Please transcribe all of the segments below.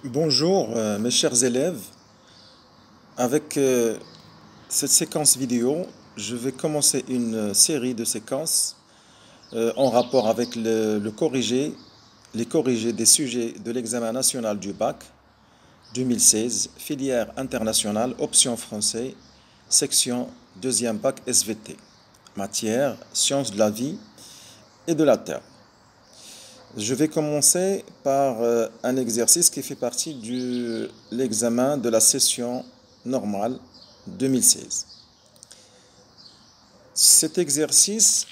Bonjour mes chers élèves, avec cette séquence vidéo, je vais commencer une série de séquences en rapport avec le corrigé, les corrigés des sujets de l'examen national du bac 2016, filière internationale, option français, section deuxième bac SVT, matière, sciences de la vie et de la terre. Je vais commencer par un exercice qui fait partie de l'examen de la session normale 2016. Cet exercice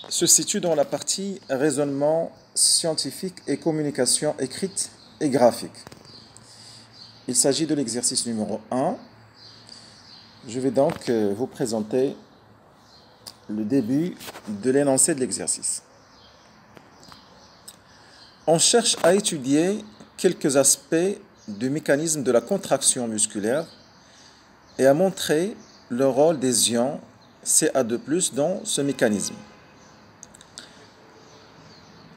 se situe dans la partie raisonnement scientifique et communication écrite et graphique. Il s'agit de l'exercice numéro 1. Je vais donc vous présenter le début de l'énoncé de l'exercice. On cherche à étudier quelques aspects du mécanisme de la contraction musculaire et à montrer le rôle des ions Ca2+ dans ce mécanisme.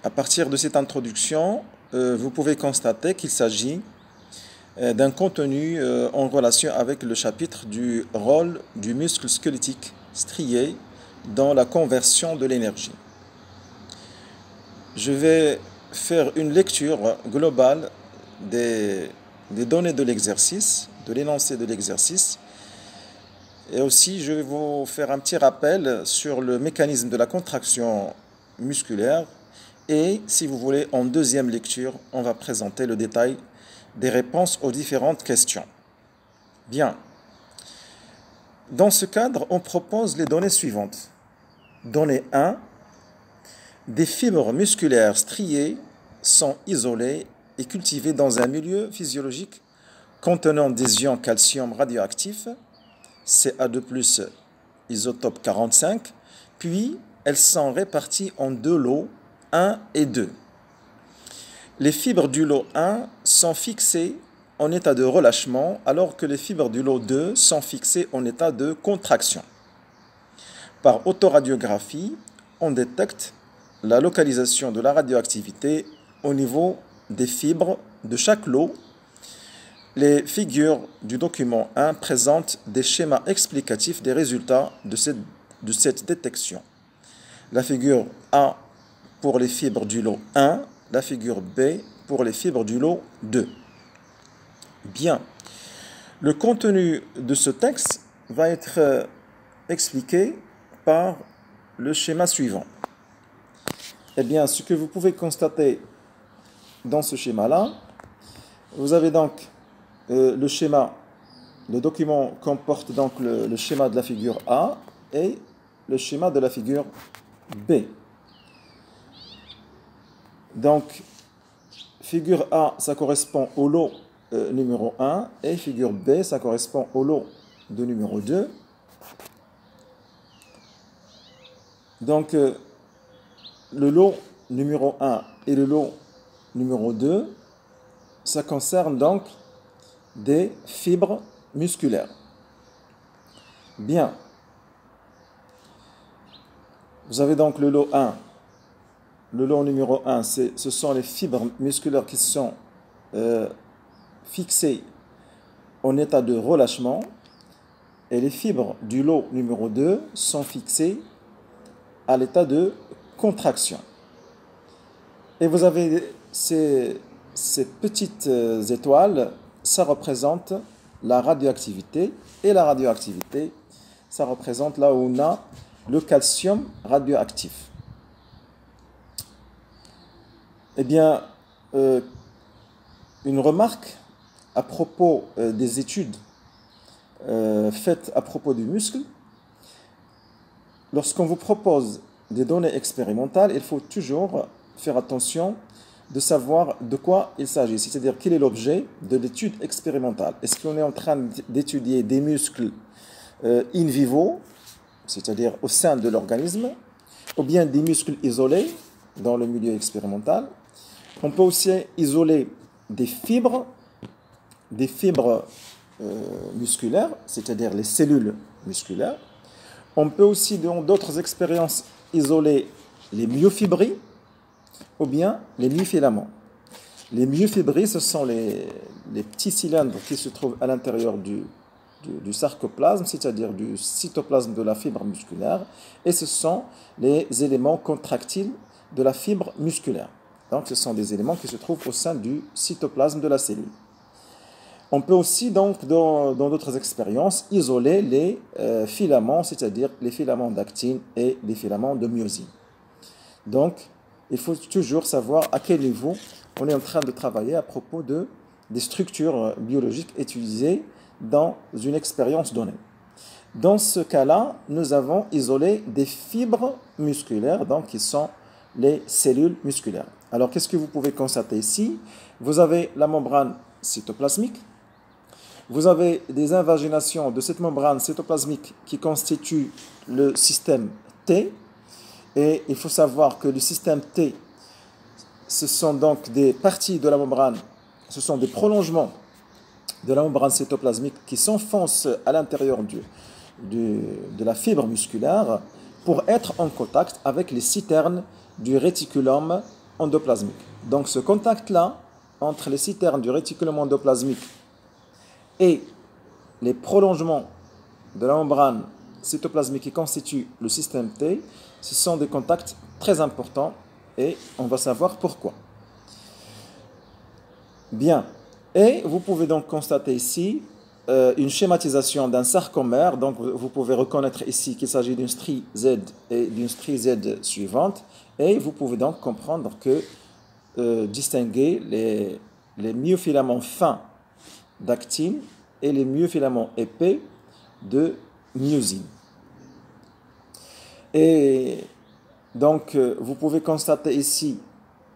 À partir de cette introduction, vous pouvez constater qu'il s'agit d'un contenu en relation avec le chapitre du rôle du muscle squelettique strié dans la conversion de l'énergie. Je vais faire une lecture globale des données de l'exercice, de l'énoncé de l'exercice, et aussi je vais vous faire un petit rappel sur le mécanisme de la contraction musculaire, et si vous voulez, en deuxième lecture, on va présenter le détail des réponses aux différentes questions. Bien. Dans ce cadre, on propose les données suivantes. Donnée 1. Des fibres musculaires striées sont isolées et cultivées dans un milieu physiologique contenant des ions calcium radioactifs, Ca2+, isotope 45, puis elles sont réparties en deux lots, 1 et 2. Les fibres du lot 1 sont fixées en état de relâchement, alors que les fibres du lot 2 sont fixées en état de contraction. Par autoradiographie, on détecte la localisation de la radioactivité au niveau des fibres de chaque lot. Les figures du document 1 présentent des schémas explicatifs des résultats de cette détection. La figure A pour les fibres du lot 1, la figure B pour les fibres du lot 2. Bien. Le contenu de ce texte va être expliqué par le schéma suivant. Eh bien, ce que vous pouvez constater dans ce schéma-là, vous avez donc le schéma, le document comporte donc le schéma de la figure A et le schéma de la figure B. Donc, figure A, ça correspond au lot numéro 1 et figure B, ça correspond au lot de numéro 2. Donc, le lot numéro 1 et le lot numéro 2, ça concerne donc des fibres musculaires. Bien. Vous avez donc le lot 1. Le lot numéro 1, ce sont les fibres musculaires qui sont fixées en état de relâchement. Et les fibres du lot numéro 2 sont fixées à l'état de contraction. Et vous avez ces petites étoiles, ça représente la radioactivité. Et la radioactivité, ça représente là où on a le calcium radioactif. Eh bien, une remarque à propos des études faites à propos du muscle. Lorsqu'on vous propose des données expérimentales, il faut toujours faire attention de savoir de quoi il s'agit, c'est-à-dire quel est l'objet de l'étude expérimentale. Est-ce qu'on est en train d'étudier des muscles in vivo, c'est-à-dire au sein de l'organisme, ou bien des muscles isolés dans le milieu expérimental? On peut aussi isoler des fibres musculaires, c'est-à-dire les cellules musculaires. On peut aussi, dans d'autres expériences, isoler les myofibrilles ou bien les myofilament. Les myofibrilles, ce sont les petits cylindres qui se trouvent à l'intérieur du sarcoplasme, c'est-à-dire du cytoplasme de la fibre musculaire, et ce sont les éléments contractiles de la fibre musculaire. Donc, ce sont des éléments qui se trouvent au sein du cytoplasme de la cellule. On peut aussi, donc, dans d'autres expériences, isoler les filaments, c'est-à-dire les filaments d'actine et les filaments de myosine. Donc, il faut toujours savoir à quel niveau on est en train de travailler à propos des structures biologiques utilisées dans une expérience donnée. Dans ce cas-là, nous avons isolé des fibres musculaires, donc qui sont les cellules musculaires. Alors, qu'est-ce que vous pouvez constater ici? Vous avez la membrane cytoplasmique. Vous avez des invaginations de cette membrane cytoplasmique qui constitue le système T. Et il faut savoir que le système T, ce sont donc des parties de la membrane, ce sont des prolongements de la membrane cytoplasmique qui s'enfoncent à l'intérieur de la fibre musculaire pour être en contact avec les citernes du réticulum endoplasmique. Donc ce contact-là, entre les citernes du réticulum endoplasmique et les prolongements de la membrane cytoplasmique qui constituent le système T, ce sont des contacts très importants et on va savoir pourquoi. Bien, et vous pouvez donc constater ici une schématisation d'un sarcomère. Donc vous pouvez reconnaître ici qu'il s'agit d'une strie Z et d'une strie Z suivante. Et vous pouvez donc comprendre que distinguer les myofilaments fins d'actine et les myofilaments épais de myosine. Et donc, vous pouvez constater ici,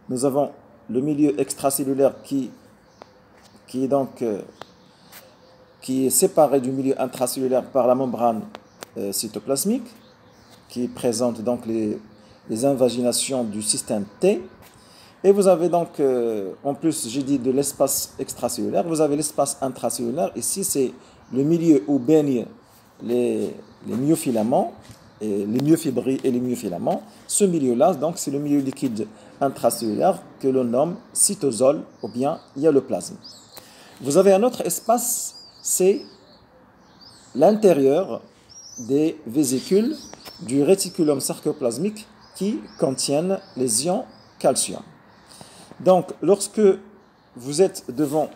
nous avons le milieu extracellulaire qui est séparé du milieu intracellulaire par la membrane cytoplasmique, qui présente donc les invaginations du système T. Et vous avez donc, en plus, j'ai dit de l'espace extracellulaire, vous avez l'espace intracellulaire. Ici, c'est le milieu où baignent les myofilaments, et les myofibrilles et les myofilaments. Ce milieu-là, donc, c'est le milieu liquide intracellulaire que l'on nomme cytosol ou bien hyaloplasme. Vous avez un autre espace, c'est l'intérieur des vésicules du réticulum sarcoplasmique qui contiennent les ions calcium. Donc, lorsque vous êtes devant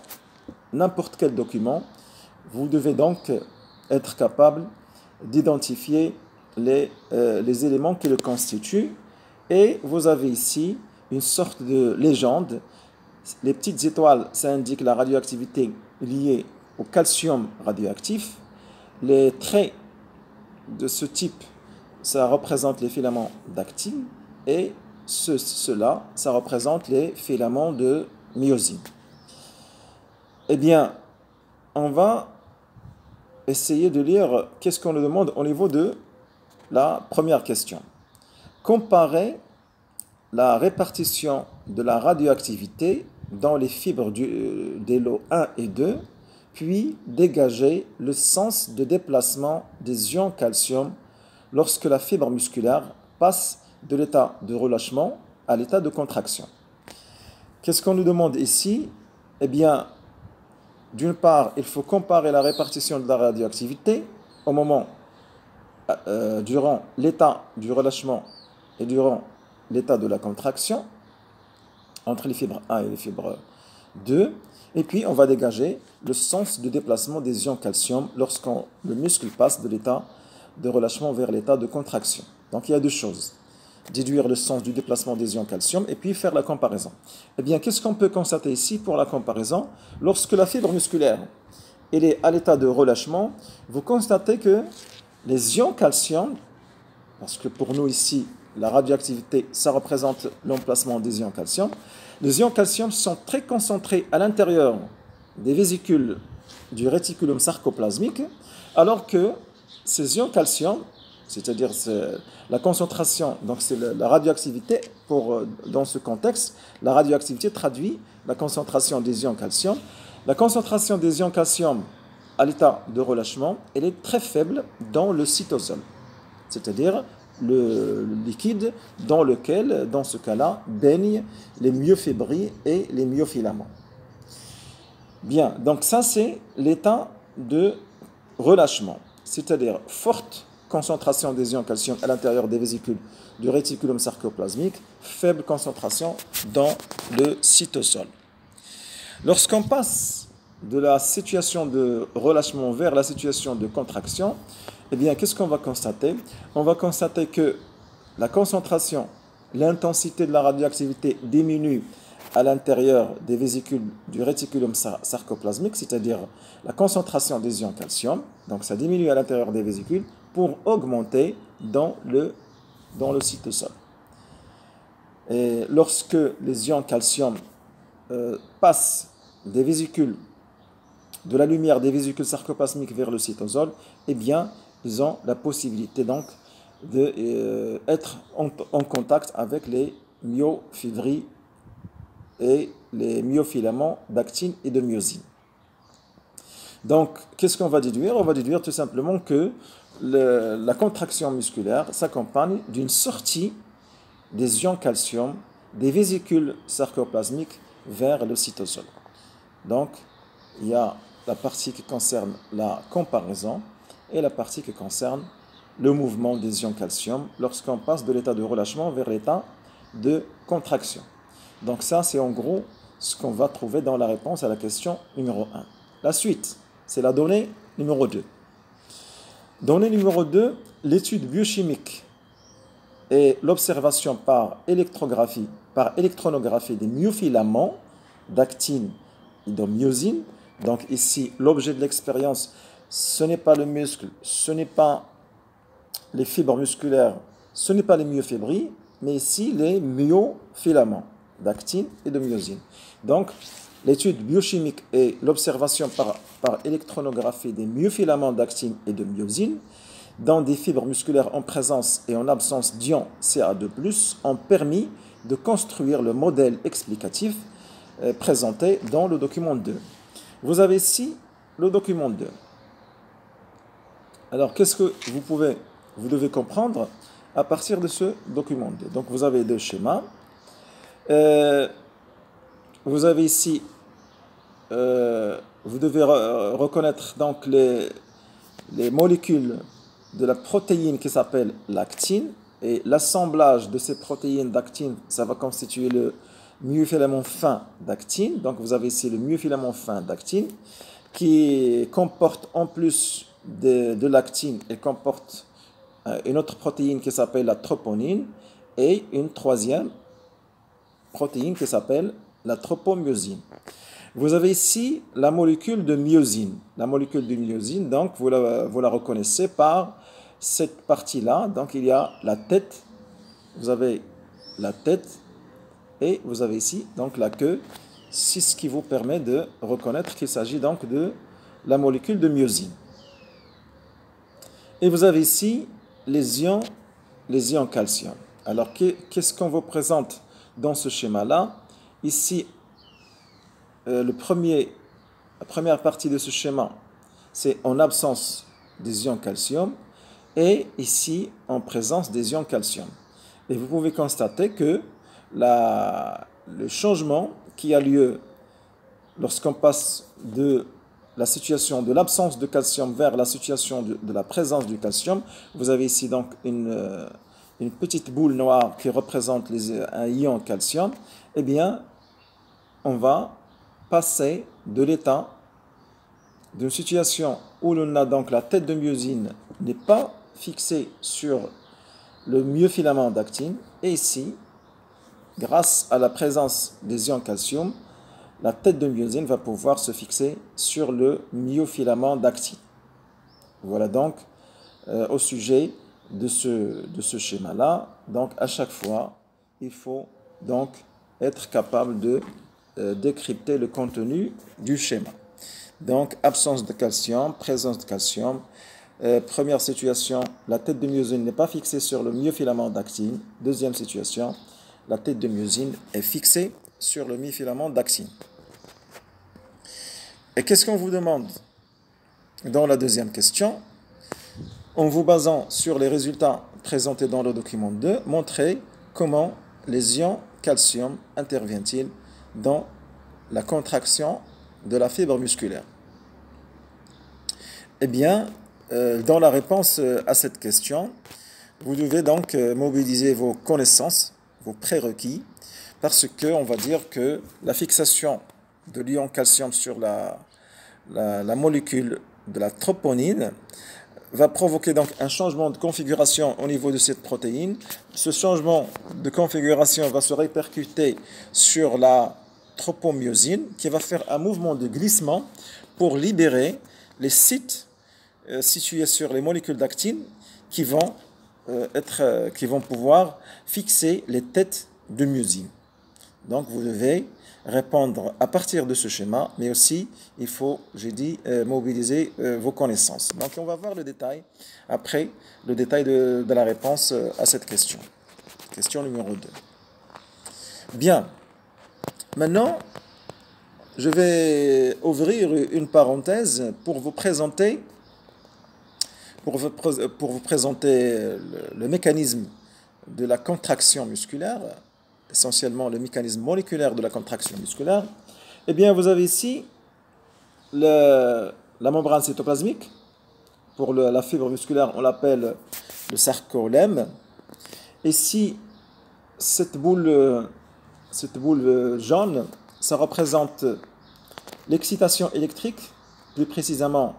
n'importe quel document, vous devez donc être capable d'identifier les éléments qui le constituent. Et vous avez ici une sorte de légende. Les petites étoiles, ça indique la radioactivité liée au calcium radioactif. Les traits de ce type, ça représente les filaments d'actine. Et cela, ça représente les filaments de myosine. Eh bien, on va essayer de lire qu'est-ce qu'on nous demande au niveau de la première question. Comparer la répartition de la radioactivité dans les fibres des lots 1 et 2, puis dégager le sens de déplacement des ions calcium lorsque la fibre musculaire passe de l'état de relâchement à l'état de contraction. Qu'est-ce qu'on nous demande ici? Eh bien, d'une part, il faut comparer la répartition de la radioactivité au moment durant l'état du relâchement et durant l'état de la contraction entre les fibres 1 et les fibres 2. Et puis, on va dégager le sens de déplacement des ions calcium lorsque le muscle passe de l'état de relâchement vers l'état de contraction. Donc, il y a deux choses. Déduire le sens du déplacement des ions calcium et puis faire la comparaison. Eh bien, qu'est-ce qu'on peut constater ici pour la comparaison? Lorsque la fibre musculaire elle est à l'état de relâchement, vous constatez que les ions calcium, parce que pour nous ici, la radioactivité, ça représente l'emplacement des ions calcium, les ions calcium sont très concentrés à l'intérieur des vésicules du réticulum sarcoplasmique, alors que ces ions calcium, c'est-à-dire la concentration, donc c'est la radioactivité, dans ce contexte, la radioactivité traduit la concentration des ions calcium. La concentration des ions calcium à l'état de relâchement, elle est très faible dans le cytosol, c'est-à-dire le liquide dans lequel, dans ce cas-là, baignent les myofibrilles et les myofilaments. Bien, donc ça c'est l'état de relâchement, c'est-à-dire forte concentration des ions calcium à l'intérieur des vésicules du réticulum sarcoplasmique, faible concentration dans le cytosol. Lorsqu'on passe de la situation de relâchement vers la situation de contraction, eh bien, qu'est-ce qu'on va constater? On va constater que la concentration, l'intensité de la radioactivité diminue à l'intérieur des vésicules du réticulum sarcoplasmique, c'est-à-dire la concentration des ions calcium, donc ça diminue à l'intérieur des vésicules pour augmenter dans le cytosol. Et lorsque les ions calcium passent des vésicules, de la lumière des vésicules sarcoplasmiques vers le cytosol, eh bien, ils ont la possibilité donc d'être en contact avec les myofibrilles et les myofilaments d'actine et de myosine. Donc, qu'est-ce qu'on va déduire? On va déduire tout simplement que la contraction musculaire s'accompagne d'une sortie des ions calcium des vésicules sarcoplasmiques vers le cytosol. Donc, il y a la partie qui concerne la comparaison et la partie qui concerne le mouvement des ions calcium lorsqu'on passe de l'état de relâchement vers l'état de contraction. Donc ça, c'est en gros ce qu'on va trouver dans la réponse à la question numéro 1. La suite, c'est la donnée numéro 2. Donnée numéro 2, l'étude biochimique et l'observation par électronographie des myofilaments d'actine et de myosine. Donc ici, l'objet de l'expérience, ce n'est pas le muscle, ce n'est pas les fibres musculaires, ce n'est pas les myofibrilles, mais ici les myofilaments d'actine et de myosine. Donc, l'étude biochimique et l'observation par électronographie des myofilaments d'actine et de myosine dans des fibres musculaires en présence et en absence d'ion Ca2+, ont permis de construire le modèle explicatif présenté dans le document 2. Vous avez ici le document 2. Alors, qu'est-ce que vous devez comprendre à partir de ce document 2? Donc, vous avez deux schémas. Vous avez ici, vous devez reconnaître donc les molécules de la protéine qui s'appelle l'actine, et l'assemblage de ces protéines d'actine, ça va constituer le myofilament fin d'actine. Donc vous avez ici le myofilament fin d'actine qui comporte en plus de l'actine, il comporte une autre protéine qui s'appelle la troponine et une troisième protéine qui s'appelle la tropomyosine. Vous avez ici la molécule de myosine. La molécule de myosine, donc vous la reconnaissez par cette partie-là. Donc il y a la tête, vous avez la tête et vous avez ici donc la queue. C'est ce qui vous permet de reconnaître qu'il s'agit donc de la molécule de myosine. Et vous avez ici les ions calcium. Alors qu'est-ce qu'on vous présente dans ce schéma-là? Ici, la première partie de ce schéma, c'est en absence des ions calcium et ici en présence des ions calcium. Et vous pouvez constater que le changement qui a lieu lorsqu'on passe de la situation de l'absence de calcium vers la situation de la présence du calcium, vous avez ici donc une petite boule noire qui représente un ion calcium, eh bien, on va passer de l'état d'une situation où l'on a donc la tête de myosine n'est pas fixée sur le myofilament d'actine, et ici, grâce à la présence des ions calcium, la tête de myosine va pouvoir se fixer sur le myofilament d'actine. Voilà donc au sujet de ce schéma-là. Donc à chaque fois, il faut donc être capable de décrypter le contenu du schéma. Donc absence de calcium, présence de calcium. Première situation, la tête de myosine n'est pas fixée sur le myofilament d'actine. Deuxième situation, la tête de myosine est fixée sur le myofilament d'actine. Et qu'est-ce qu'on vous demande dans la deuxième question? En vous basant sur les résultats présenté dans le document 2, montrer comment les ions calcium interviennent-ils dans la contraction de la fibre musculaire. Eh bien, dans la réponse à cette question, vous devez donc mobiliser vos connaissances, vos prérequis, parce qu'on va dire que la fixation de l'ion calcium sur la molécule de la troponine va provoquer donc un changement de configuration au niveau de cette protéine. Ce changement de configuration va se répercuter sur la tropomyosine qui va faire un mouvement de glissement pour libérer les sites situés sur les molécules d'actine qui vont pouvoir fixer les têtes de myosine. Donc vous devez répondre à partir de ce schéma, mais aussi il faut, j'ai dit, mobiliser vos connaissances. Donc on va voir le détail, après le détail de la réponse à cette question. Question numéro 2. Bien, maintenant je vais ouvrir une parenthèse pour vous présenter le mécanisme de la contraction musculaire, essentiellement le mécanisme moléculaire de la contraction musculaire. Eh bien, vous avez ici la membrane cytoplasmique. Pour la fibre musculaire, on l'appelle le sarcolème. Ici, cette boule jaune, ça représente l'excitation électrique, plus précisément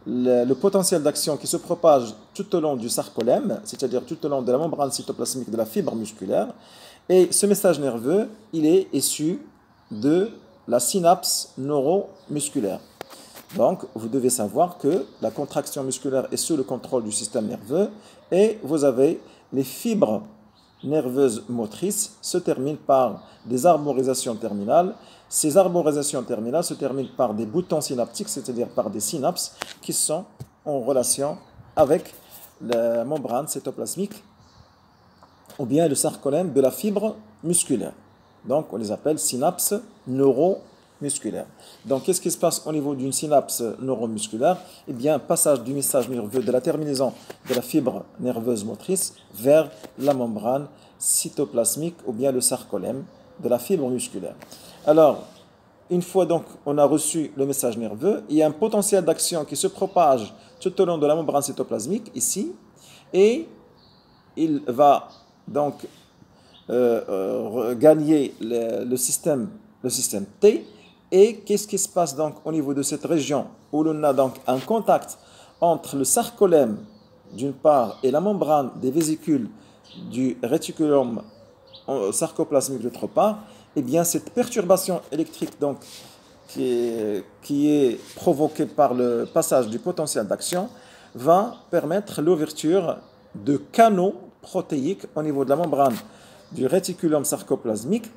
le potentiel d'action qui se propage tout au long du sarcolème, c'est-à-dire tout au long de la membrane cytoplasmique de la fibre musculaire. Et ce message nerveux, il est issu de la synapse neuromusculaire. Donc, vous devez savoir que la contraction musculaire est sous le contrôle du système nerveux et vous avez les fibres nerveuses motrices se terminent par des arborisations terminales. Ces arborisations terminales se terminent par des boutons synaptiques, c'est-à-dire par des synapses qui sont en relation avec la membrane cytoplasmique ou bien le sarcolème de la fibre musculaire. Donc, on les appelle synapses neuromusculaires. Donc, qu'est-ce qui se passe au niveau d'une synapse neuromusculaire? Eh bien, passage du message nerveux de la terminaison de la fibre nerveuse motrice vers la membrane cytoplasmique ou bien le sarcolème de la fibre musculaire. Alors, une fois donc on a reçu le message nerveux, il y a un potentiel d'action qui se propage tout au long de la membrane cytoplasmique, ici, et il va donc gagner le système T. Et qu'est-ce qui se passe donc au niveau de cette région où l'on a donc un contact entre le sarcolème d'une part et la membrane des vésicules du réticulum sarcoplasmique d'autre part? Eh bien, cette perturbation électrique donc, qui est provoquée par le passage du potentiel d'action va permettre l'ouverture de canaux protéiques au niveau de la membrane du réticulum sarcoplasmique,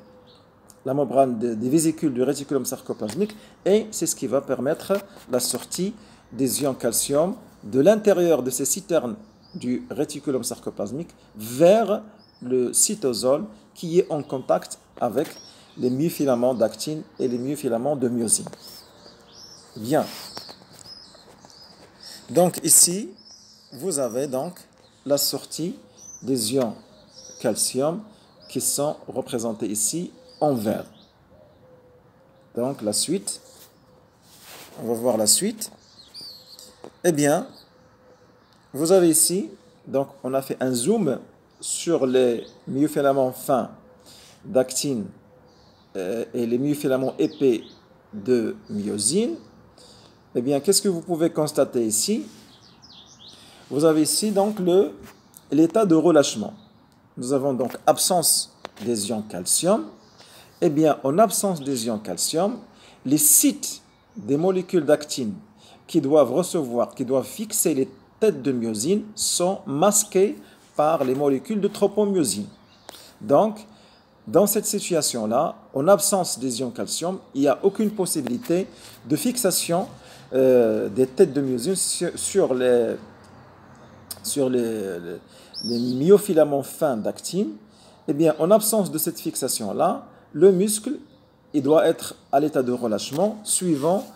la membrane des vésicules du réticulum sarcoplasmique, et c'est ce qui va permettre la sortie des ions calcium de l'intérieur de ces citernes du réticulum sarcoplasmique vers le cytosol qui est en contact avec les myofilaments d'actine et les myofilaments de myosine. Bien. Donc ici, vous avez donc la sortie des ions calcium qui sont représentés ici en vert. Donc la suite, on va voir la suite. Eh bien, vous avez ici, donc on a fait un zoom sur les myofilaments fins d'actine et les myofilaments épais de myosine. Eh bien, qu'est-ce que vous pouvez constater ici? Vous avez ici donc l'état de relâchement. Nous avons donc absence des ions calcium. Eh bien, en absence des ions calcium, les sites des molécules d'actine qui doivent fixer les têtes de myosine sont masqués par les molécules de tropomyosine. Donc, dans cette situation-là, en absence des ions calcium, il n'y a aucune possibilité de fixation des têtes de myosine sur les myofilaments fins d'actine. Eh bien, en absence de cette fixation-là, le muscle il doit être à l'état de relâchement suivant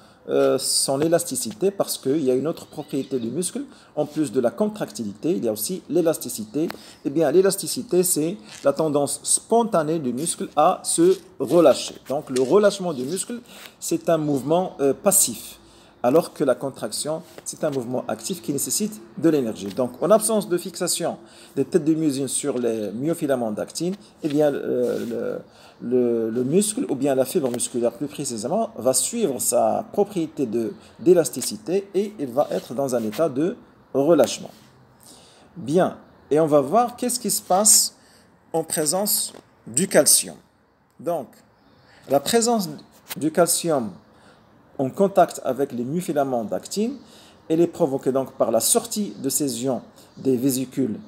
son élasticité, parce qu'il y a une autre propriété du muscle. En plus de la contractilité, il y a aussi l'élasticité. Eh bien, l'élasticité, c'est la tendance spontanée du muscle à se relâcher. Donc, le relâchement du muscle, c'est un mouvement passif, alors que la contraction, c'est un mouvement actif qui nécessite de l'énergie. Donc, en absence de fixation des têtes de myosine sur les myofilaments d'actine, eh bien, le muscle, ou bien la fibre musculaire plus précisément, va suivre sa propriété d'élasticité et il va être dans un état de relâchement. Bien, et on va voir qu'est-ce qui se passe en présence du calcium. Donc, la présence du calcium en contact avec les myofilaments d'actine, elle est provoquée donc par la sortie de ces ions des vésicules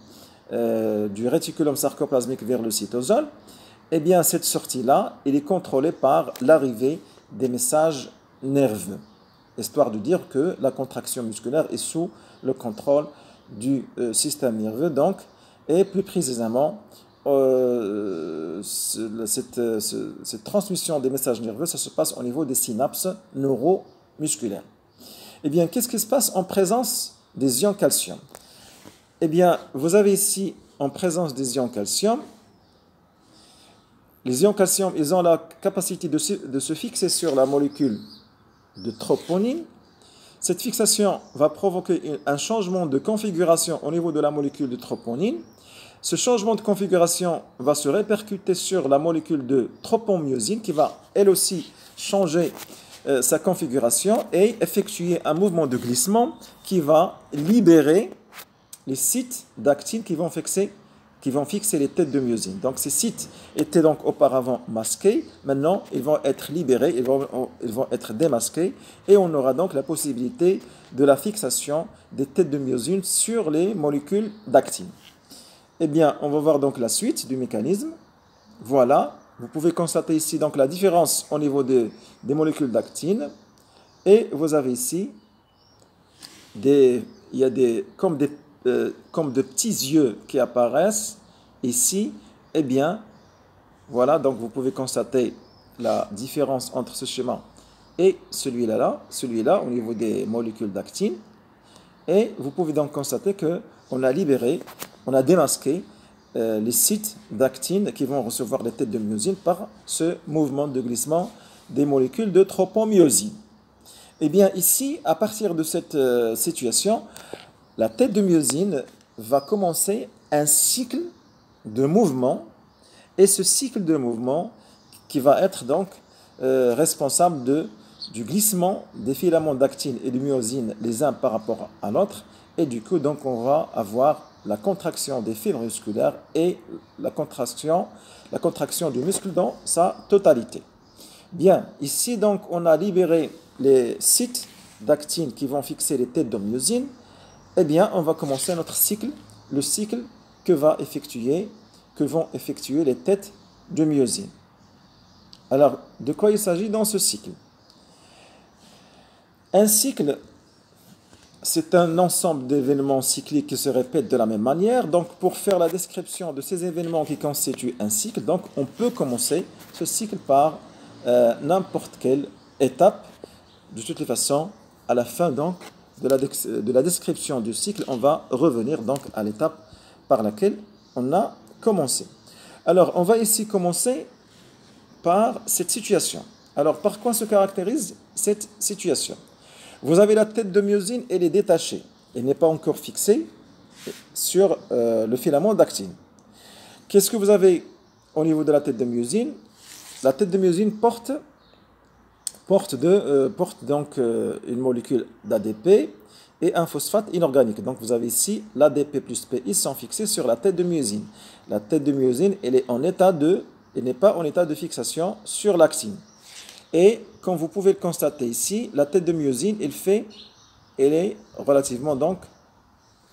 du réticulum sarcoplasmique vers le cytosol. Eh bien, cette sortie-là, elle est contrôlée par l'arrivée des messages nerveux, histoire de dire que la contraction musculaire est sous le contrôle du système nerveux, donc, et plus précisément, cette transmission des messages nerveux, ça se passe au niveau des synapses neuromusculaires. Eh bien, qu'est-ce qui se passe en présence des ions calcium? Eh bien, vous avez ici, en présence des ions calcium, les ions calcium, ils ont la capacité de se fixer sur la molécule de troponine. Cette fixation va provoquer un changement de configuration au niveau de la molécule de troponine. Ce changement de configuration va se répercuter sur la molécule de tropomyosine qui va elle aussi changer sa configuration et effectuer un mouvement de glissement qui va libérer les sites d'actine qui vont fixer les têtes de myosine. Donc ces sites étaient donc auparavant masqués, maintenant ils vont être libérés, ils vont être démasqués et on aura donc la possibilité de la fixation des têtes de myosine sur les molécules d'actine. Eh bien, on va voir donc la suite du mécanisme. Voilà, vous pouvez constater ici donc la différence au niveau des molécules d'actine. Et vous avez ici, il y a comme de petits yeux qui apparaissent ici. Eh bien, voilà, donc vous pouvez constater la différence entre ce schéma et celui-là au niveau des molécules d'actine. Et vous pouvez donc constater qu'on a libéré, on a démasqué les sites d'actine qui vont recevoir les têtes de myosine par ce mouvement de glissement des molécules de tropomyosine. Eh bien ici, à partir de cette situation, la tête de myosine va commencer un cycle de mouvement et ce cycle de mouvement qui va être donc responsable du glissement des filaments d'actine et de myosine les uns par rapport à l'autre. Et du coup, donc, on va avoir la contraction des fibres musculaires et la contraction du muscle dans sa totalité. Bien, ici, donc, on a libéré les sites d'actine qui vont fixer les têtes de myosine. Eh bien, on va commencer notre cycle, le cycle que vont effectuer les têtes de myosine. Alors, de quoi il s'agit dans ce cycle? Un cycle, c'est un ensemble d'événements cycliques qui se répètent de la même manière. Donc, pour faire la description de ces événements qui constituent un cycle, donc, on peut commencer ce cycle par n'importe quelle étape. De toutes les façons, à la fin donc, de la description du cycle, on va revenir donc à l'étape par laquelle on a commencé. Alors, on va ici commencer par cette situation. Alors, par quoi se caractérise cette situation? Vous avez la tête de myosine, elle est détachée. Elle n'est pas encore fixée sur le filament d'actine. Qu'est-ce que vous avez au niveau de la tête de myosine? La tête de myosine porte donc une molécule d'ADP et un phosphate inorganique. Donc vous avez ici l'ADP plus PI sont fixés sur la tête de myosine. La tête de myosine, elle n'est pas en état de fixation sur l'actine. Et comme vous pouvez le constater ici, la tête de myosine, elle est relativement donc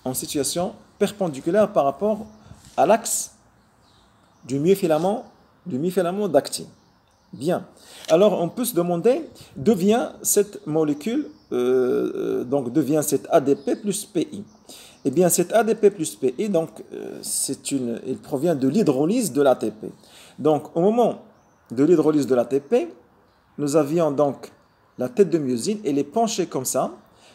en situation perpendiculaire par rapport à l'axe du myofilament d'actine. Bien. Alors on peut se demander d'où vient cette molécule, d'où vient cette ADP plus PI. Eh bien cette ADP plus PI, donc il provient de l'hydrolyse de l'ATP. Donc au moment de l'hydrolyse de l'ATP, nous avions donc la tête de myosine, elle est penchée comme ça,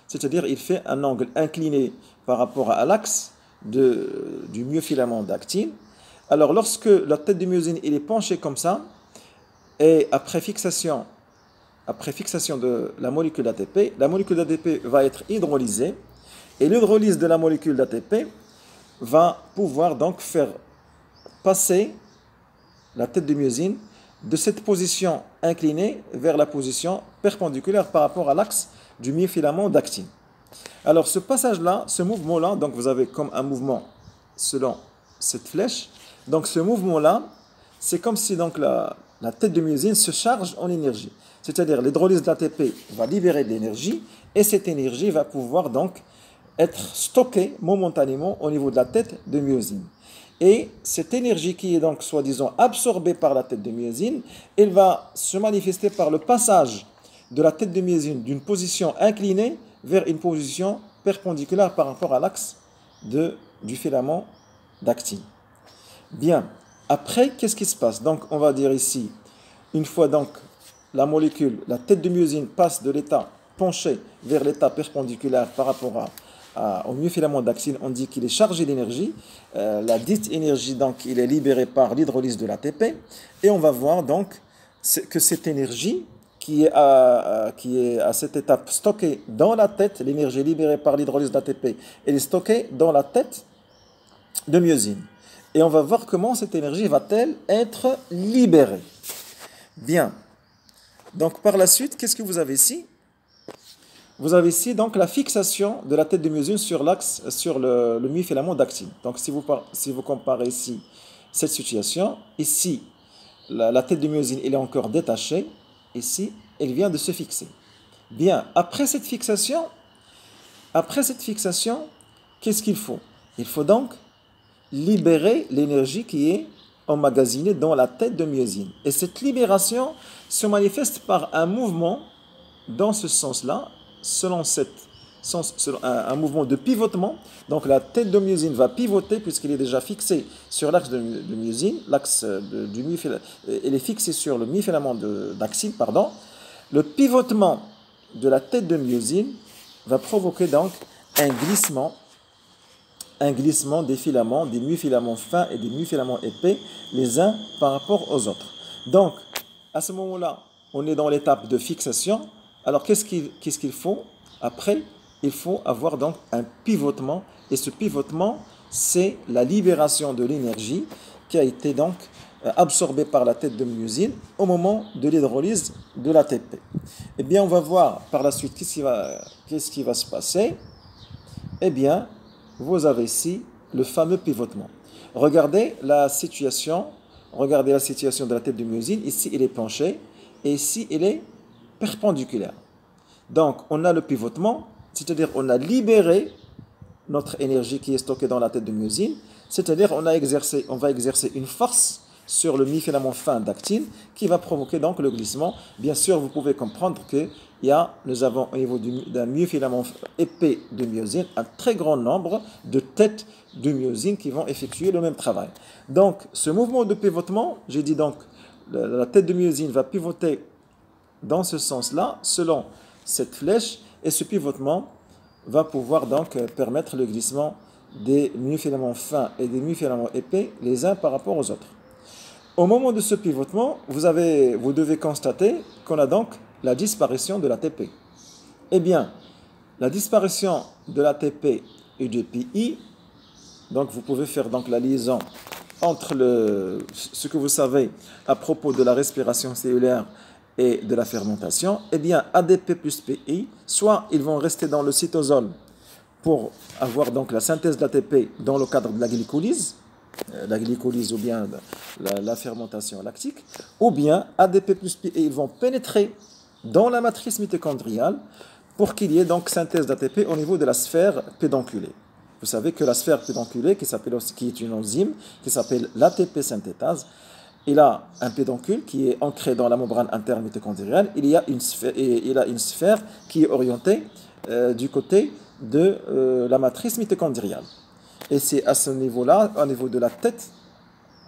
c'est-à-dire il fait un angle incliné par rapport à l'axe du myofilament d'actine. Alors lorsque la tête de myosine elle est penchée comme ça, et après fixation de la molécule d'ATP, la molécule d'ATP va être hydrolysée, et l'hydrolyse de la molécule d'ATP va pouvoir donc faire passer la tête de myosine de cette position inclinée vers la position perpendiculaire par rapport à l'axe du myofilament d'actine. Alors ce passage-là, ce mouvement-là, donc vous avez comme un mouvement selon cette flèche. Donc ce mouvement-là, c'est comme si donc la tête de myosine se charge en énergie. C'est-à-dire l'hydrolyse de l'ATP va libérer de l'énergie et cette énergie va pouvoir donc être stockée momentanément au niveau de la tête de myosine. Et cette énergie qui est donc soi-disant absorbée par la tête de myosine, elle va se manifester par le passage de la tête de myosine d'une position inclinée vers une position perpendiculaire par rapport à l'axe du filament d'actine. Bien, après, qu'est-ce qui se passe? Donc, on va dire ici, une fois donc la molécule, la tête de myosine passe de l'état penché vers l'état perpendiculaire par rapport au myofilament d'actine, on dit qu'il est chargé d'énergie. La dite énergie, donc, il est libéré par l'hydrolyse de l'ATP. Et on va voir donc que cette énergie qui est à cette étape stockée dans la tête, l'énergie libérée par l'hydrolyse de l'ATP, elle est stockée dans la tête de myosine. Et on va voir comment cette énergie va-t-elle être libérée. Bien. Donc par la suite, qu'est-ce que vous avez ici? Vous avez ici donc la fixation de la tête de myosine sur l'axe, sur le myofilament d'actine. Donc si vous comparez ici cette situation, ici la tête de myosine elle est encore détachée, ici elle vient de se fixer. Bien, après cette fixation, qu'est-ce qu'il faut? Il faut donc libérer l'énergie qui est emmagasinée dans la tête de myosine. Et cette libération se manifeste par un mouvement dans ce sens-là, selon un mouvement de pivotement. Donc la tête de myosine va pivoter puisqu'elle est déjà fixée sur l'axe de myosine, elle est fixée sur le myofilament d'actine, pardon. Le pivotement de la tête de myosine va provoquer donc un glissement des filaments, des myofilaments fins et des myofilaments épais, les uns par rapport aux autres. Donc, à ce moment-là, on est dans l'étape de fixation. Alors, qu'est-ce qu'il faut? Après, il faut avoir donc un pivotement. Et ce pivotement, c'est la libération de l'énergie qui a été donc absorbée par la tête de myosine au moment de l'hydrolyse de l'ATP. Eh bien, on va voir par la suite qu'est-ce qui va se passer. Eh bien, vous avez ici le fameux pivotement. Regardez la situation de la tête de myosine. Ici, elle est penchée et ici, elle est perpendiculaire. Donc, on a le pivotement, c'est-à-dire on a libéré notre énergie qui est stockée dans la tête de myosine, c'est-à-dire on va exercer une force sur le myofilament fin d'actine qui va provoquer donc le glissement. Bien sûr, vous pouvez comprendre que nous avons au niveau d'un myofilament épais de myosine un très grand nombre de têtes de myosine qui vont effectuer le même travail. Donc, ce mouvement de pivotement, j'ai dit donc, la tête de myosine va pivoter dans ce sens-là, selon cette flèche, et ce pivotement va pouvoir donc permettre le glissement des myofilaments fins et des myofilaments épais les uns par rapport aux autres. Au moment de ce pivotement, vous devez constater qu'on a donc la disparition de l'ATP. Eh bien, la disparition de l'ATP et du PI, donc vous pouvez faire donc la liaison entre ce que vous savez à propos de la respiration cellulaire et de la fermentation. Eh bien, ADP plus PI, soit ils vont rester dans le cytosol pour avoir donc la synthèse d'ATP dans le cadre de la glycolyse ou bien la fermentation lactique, ou bien ADP plus PI, ils vont pénétrer dans la matrice mitochondriale pour qu'il y ait donc synthèse d'ATP au niveau de la sphère pédonculée. Vous savez que la sphère pédonculée, qui est une enzyme, qui s'appelle l'ATP synthétase, il a un pédoncule qui est ancré dans la membrane interne mitochondriale. Il a une sphère qui est orientée du côté de la matrice mitochondriale. Et c'est à ce niveau-là, au niveau de la tête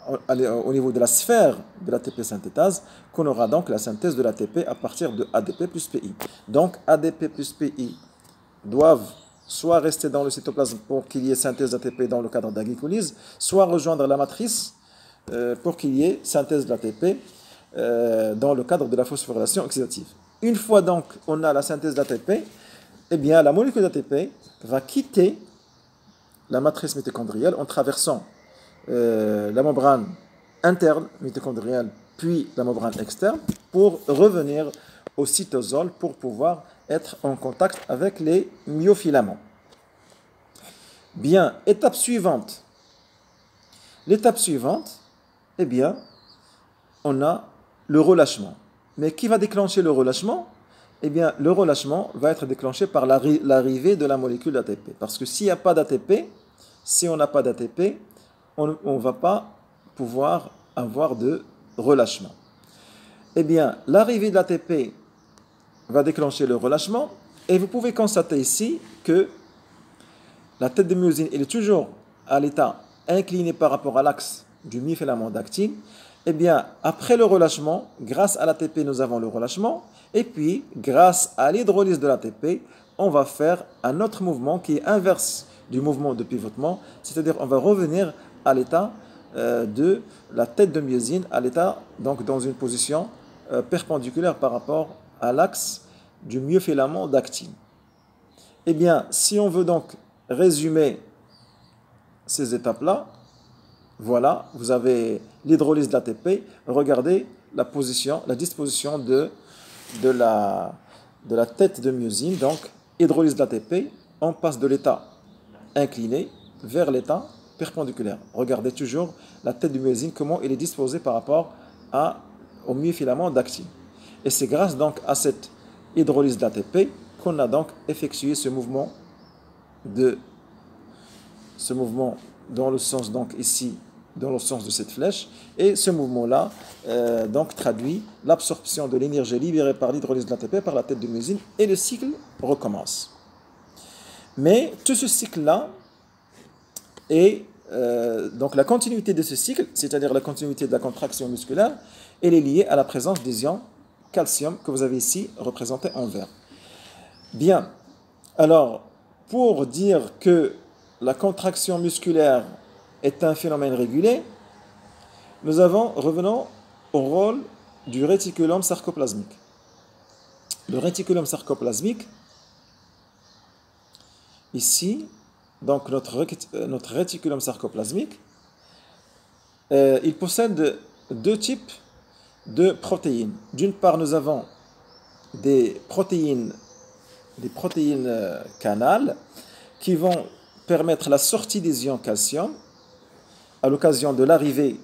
au niveau de la sphère de l'ATP synthétase, qu'on aura donc la synthèse de l'ATP à partir de ADP plus PI. Donc ADP plus PI doivent soit rester dans le cytoplasme pour qu'il y ait synthèse d'ATP dans le cadre de la glycolyse, soit rejoindre la matrice pour qu'il y ait synthèse de l'ATP dans le cadre de la phosphorylation oxydative. Une fois donc on a la synthèse d'ATP, eh bien la molécule d'ATP va quitter la matrice mitochondriale en traversant la membrane interne mitochondriale puis la membrane externe pour revenir au cytosol pour pouvoir être en contact avec les myofilaments. Bien, étape suivante. L'étape suivante, eh bien, on a le relâchement. Mais qui va déclencher le relâchement? Eh bien, le relâchement va être déclenché par l'arrivée de la molécule d'ATP. Parce que s'il n'y a pas d'ATP, si on n'a pas d'ATP, on ne va pas pouvoir avoir de relâchement. Eh bien, l'arrivée de l'ATP va déclencher le relâchement et vous pouvez constater ici que la tête de myosine est toujours à l'état incliné par rapport à l'axe du mifilament d'actine. Eh bien, après le relâchement, grâce à l'ATP, nous avons le relâchement. Et puis, grâce à l'hydrolyse de l'ATP, on va faire un autre mouvement qui est inverse du mouvement de pivotement. C'est-à-dire, on va revenir à l'état de la tête de myosine, à l'état, donc, dans une position perpendiculaire par rapport à l'axe du myofilament d'actine. Eh bien, si on veut donc résumer ces étapes-là, voilà, vous avez l'hydrolyse de l'ATP. Regardez la position, la disposition de la tête de myosine. Donc, hydrolyse de l'ATP, on passe de l'état incliné vers l'état perpendiculaire. Regardez toujours la tête de myosine, comment elle est disposée par rapport au myofilament d'actine. Et c'est grâce donc à cette hydrolyse de l'ATP qu'on a donc effectué ce mouvement dans le sens donc ici, dans le sens de cette flèche, et ce mouvement-là donc traduit l'absorption de l'énergie libérée par l'hydrolyse de l'ATP par la tête de myosine et le cycle recommence. Mais tout ce cycle-là est donc la continuité de ce cycle, c'est-à-dire la continuité de la contraction musculaire, elle est liée à la présence des ions calcium que vous avez ici représenté en vert. Bien, alors pour dire que la contraction musculaire est un phénomène régulé, revenons au rôle du réticulum sarcoplasmique. Le réticulum sarcoplasmique, ici, donc notre réticulum sarcoplasmique, il possède deux types de protéines. D'une part, nous avons des protéines canales qui vont permettre la sortie des ions calcium à l'occasion de l'arrivée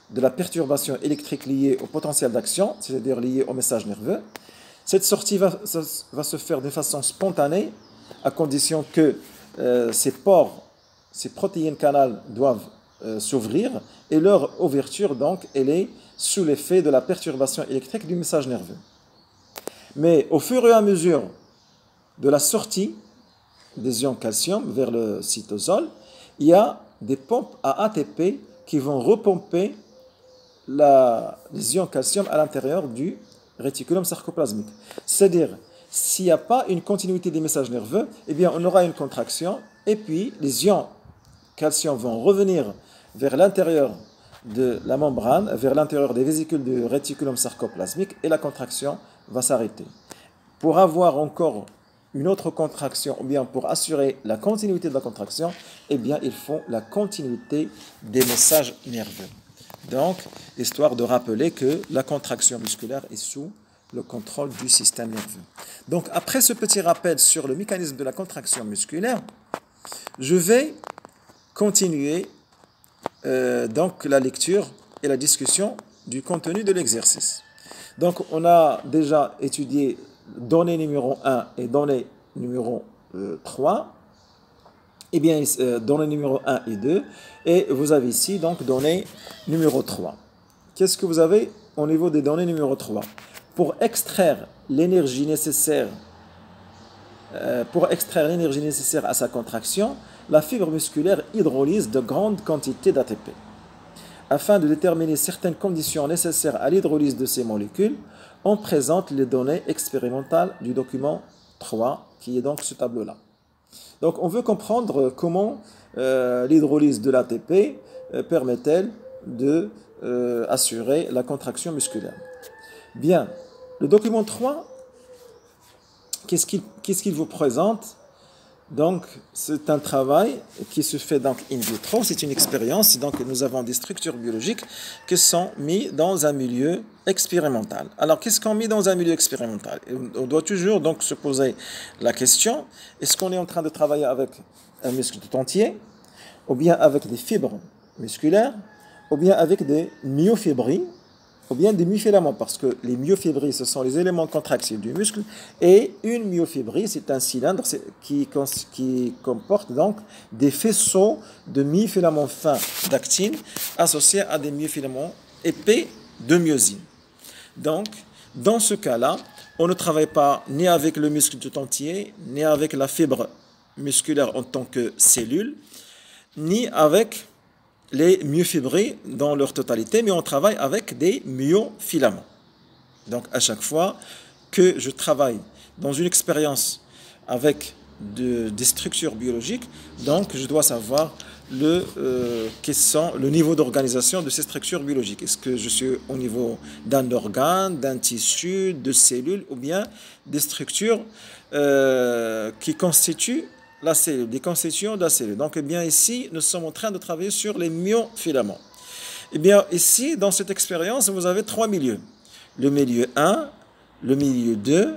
de la perturbation électrique liée au potentiel d'action, c'est-à-dire liée au message nerveux. Cette sortie va se faire de façon spontanée, à condition que ces protéines canales doivent s'ouvrir, et leur ouverture, donc, elle est sous l'effet de la perturbation électrique du message nerveux. Mais au fur et à mesure de la sortie des ions calcium vers le cytosol, il y a des pompes à ATP qui vont repomper les ions calcium à l'intérieur du réticulum sarcoplasmique. C'est-à-dire, s'il n'y a pas une continuité des messages nerveux, eh bien, on aura une contraction, et puis les ions calcium vont revenir vers l'intérieur de la membrane, vers l'intérieur des vésicules du réticulum sarcoplasmique, et la contraction va s'arrêter. Pour avoir encore une autre contraction, ou bien pour assurer la continuité de la contraction, eh bien, il faut la continuité des messages nerveux. Donc, histoire de rappeler que la contraction musculaire est sous le contrôle du système nerveux. Donc, après ce petit rappel sur le mécanisme de la contraction musculaire, je vais continuer donc la lecture et la discussion du contenu de l'exercice. Donc, on a déjà étudié donnée numéro 1 et donnée numéro 3. Eh bien, donnée numéro 1 et 2. Et vous avez ici, donc, donnée numéro 3. Qu'est-ce que vous avez au niveau des données numéro 3? Pour extraire l'énergie nécessaire à sa contraction, la fibre musculaire hydrolyse de grandes quantités d'ATP. Afin de déterminer certaines conditions nécessaires à l'hydrolyse de ces molécules, on présente les données expérimentales du document 3, qui est donc ce tableau-là. Donc on veut comprendre comment l'hydrolyse de l'ATP permet-elle de assurer la contraction musculaire. Bien, le document 3, qu'est-ce qu'il vous présente? Donc, c'est un travail qui se fait donc in vitro, c'est une expérience. Donc, nous avons des structures biologiques qui sont mises dans un milieu expérimental. Alors, qu'est-ce qu'on met dans un milieu expérimental? On doit toujours donc se poser la question, est-ce qu'on est en train de travailler avec un muscle tout entier, ou bien avec des fibres musculaires, ou bien avec des myofibrilles, ou bien des myofilaments, parce que les myofibrilles, ce sont les éléments contractiles du muscle, et une myofibrille, c'est un cylindre qui comporte donc des faisceaux de myofilaments fins d'actine associés à des myofilaments épais de myosine. Donc, dans ce cas-là, on ne travaille pas ni avec le muscle tout entier, ni avec la fibre musculaire en tant que cellule, ni avec les myofibrilles dans leur totalité, mais on travaille avec des myofilaments. Donc, à chaque fois que je travaille dans une expérience avec des structures biologiques, donc je dois savoir le niveau d'organisation de ces structures biologiques. Est-ce que je suis au niveau d'un organe, d'un tissu, de cellules, ou bien des structures qui constituent la cellule, des constituants de la cellule. Donc, eh bien, ici, nous sommes en train de travailler sur les myofilaments. Eh bien, ici, dans cette expérience, vous avez 3 milieux. Le milieu 1, le milieu 2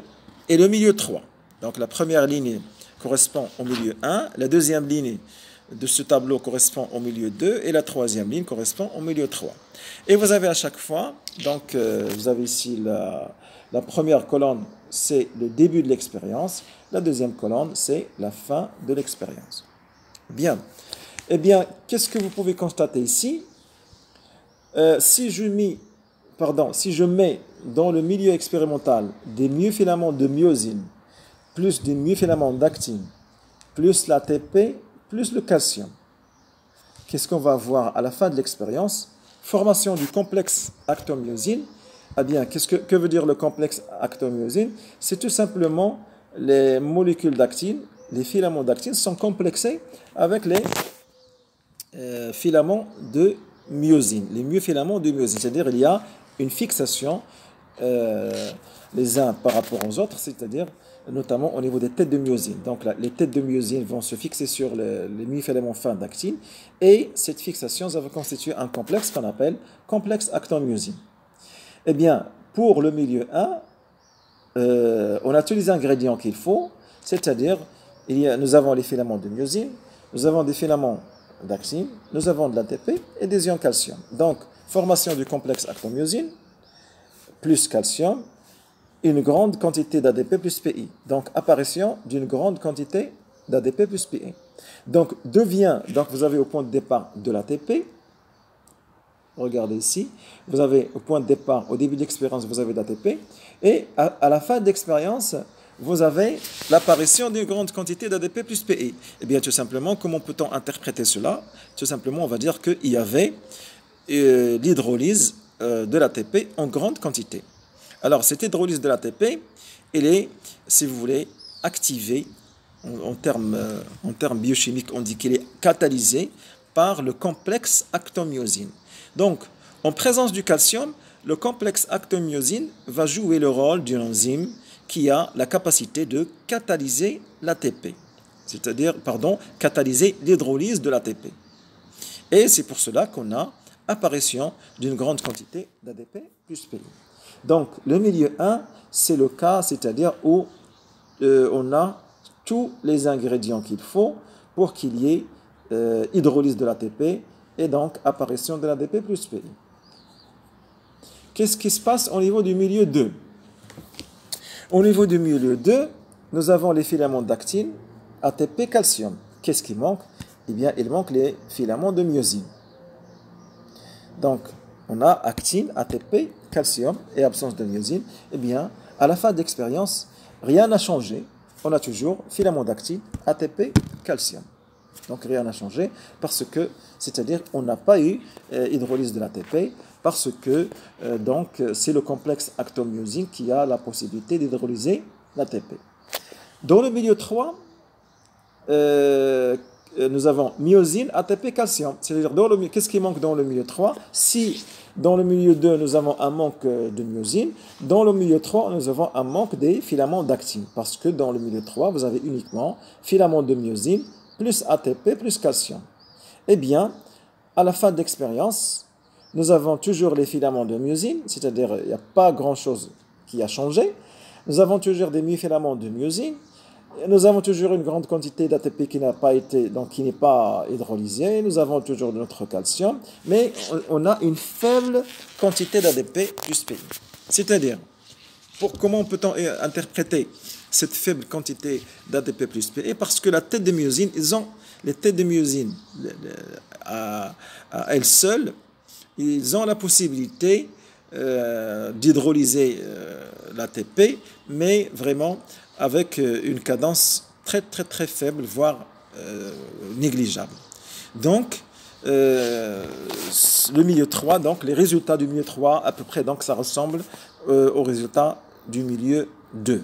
et le milieu 3. Donc, la première ligne correspond au milieu 1, la deuxième ligne de ce tableau correspond au milieu 2 et la troisième ligne correspond au milieu 3. Et vous avez à chaque fois, donc, vous avez ici la première colonne, c'est le début de l'expérience. La deuxième colonne, c'est la fin de l'expérience. Bien. Eh bien, qu'est-ce que vous pouvez constater ici? Si je mets dans le milieu expérimental des myofilaments de myosine, plus des myofilaments d'actine, plus l'ATP, plus le calcium, qu'est-ce qu'on va voir à la fin de l'expérience? Formation du complexe actomyosine. Eh bien, que veut dire le complexe actomyosine? C'est tout simplement les molécules d'actine, les filaments d'actine sont complexés avec les filaments de myosine, les myofilaments de myosine. C'est-à-dire il y a une fixation les uns par rapport aux autres, c'est-à-dire notamment au niveau des têtes de myosine. Donc là, les têtes de myosine vont se fixer sur les myofilaments fins d'actine et cette fixation, ça va constituer un complexe qu'on appelle complexe actomyosine. Eh bien, pour le milieu 1, on a tous les ingrédients qu'il faut, c'est-à-dire nous avons les filaments de myosine, nous avons des filaments d'actine, nous avons de l'ATP et des ions calcium. Donc, formation du complexe actomyosine, plus calcium, une grande quantité d'ADP plus PI. Donc, apparition d'une grande quantité d'ADP plus PI. Donc, vous avez au point de départ de l'ATP. Regardez ici, vous avez au point de départ, au début de l'expérience, vous avez de l'ATP. Et à la fin de l'expérience, vous avez l'apparition d'une grande quantité d'ADP plus PI. Eh bien, tout simplement, comment peut-on interpréter cela? Tout simplement, on va dire qu'il y avait l'hydrolyse de l'ATP en grande quantité. Alors, cette hydrolyse de l'ATP, elle est, si vous voulez, activée, en termes biochimiques, on dit qu'elle est catalysée par le complexe actomyosine. Donc, en présence du calcium, le complexe actomyosine va jouer le rôle d'une enzyme qui a la capacité de catalyser l'ATP, catalyser l'hydrolyse de l'ATP. Et c'est pour cela qu'on a apparition d'une grande quantité d'ADP plus PI. Donc, le milieu 1, c'est le cas, c'est-à-dire où on a tous les ingrédients qu'il faut pour qu'il y ait hydrolyse de l'ATP et donc apparition de l'ADP plus PI. Qu'est-ce qui se passe au niveau du milieu 2? Au niveau du milieu 2, nous avons les filaments d'actine, ATP, calcium. Qu'est-ce qui manque? Eh bien, il manque les filaments de myosine. Donc, on a actine, ATP, calcium et absence de myosine. Eh bien, à la fin de l'expérience, rien n'a changé. On a toujours filaments d'actine, ATP, calcium. Donc rien n'a changé parce que, c'est-à-dire on n'a pas eu hydrolyse de l'ATP parce que donc c'est le complexe actomyosine qui a la possibilité d'hydrolyser l'ATP. Dans le milieu 3, nous avons myosine, ATP, calcium. C'est-à-dire, qu'est-ce qui manque dans le milieu 3? Si dans le milieu 2, nous avons un manque de myosine, dans le milieu 3, nous avons un manque des filaments d'actine. Parce que dans le milieu 3, vous avez uniquement filaments de myosine, plus ATP, plus calcium. Eh bien, à la fin de l'expérience, nous avons toujours les filaments de myosine, c'est-à-dire il n'y a pas grand-chose qui a changé. Nous avons toujours des mi-filaments de myosine. Nous avons toujours une grande quantité d'ATP qui n'a pas été, donc qui n'est pas hydrolysée. Nous avons toujours notre calcium, mais on a une faible quantité d'ATP plus P. C'est-à-dire, comment peut-on interpréter cette faible quantité d'ATP plus P? Parce que la tête de myosine, les têtes de myosine à elles seules, ils ont la possibilité d'hydrolyser l'ATP, mais vraiment avec une cadence très très très faible, voire négligeable. Donc, le milieu 3, donc les résultats du milieu 3, à peu près, donc ça ressemble aux résultats du milieu 2.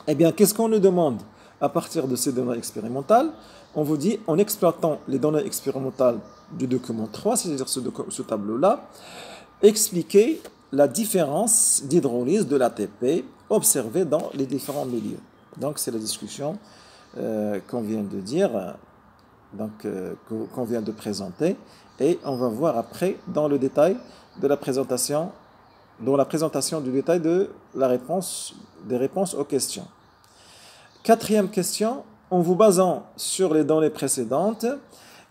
Eh bien, qu'est-ce qu'on nous demande à partir de ces données expérimentales? On vous dit, en exploitant les données expérimentales du document 3, c'est-à-dire ce tableau-là, expliquer la différence d'hydrolyse de l'ATP observée dans les différents milieux. Donc, c'est la discussion qu'on vient de dire, qu'on vient de présenter, et on va voir après dans le détail de la présentation, dans la présentation du détail de la réponse, des réponses aux questions. Quatrième question, en vous basant sur les données précédentes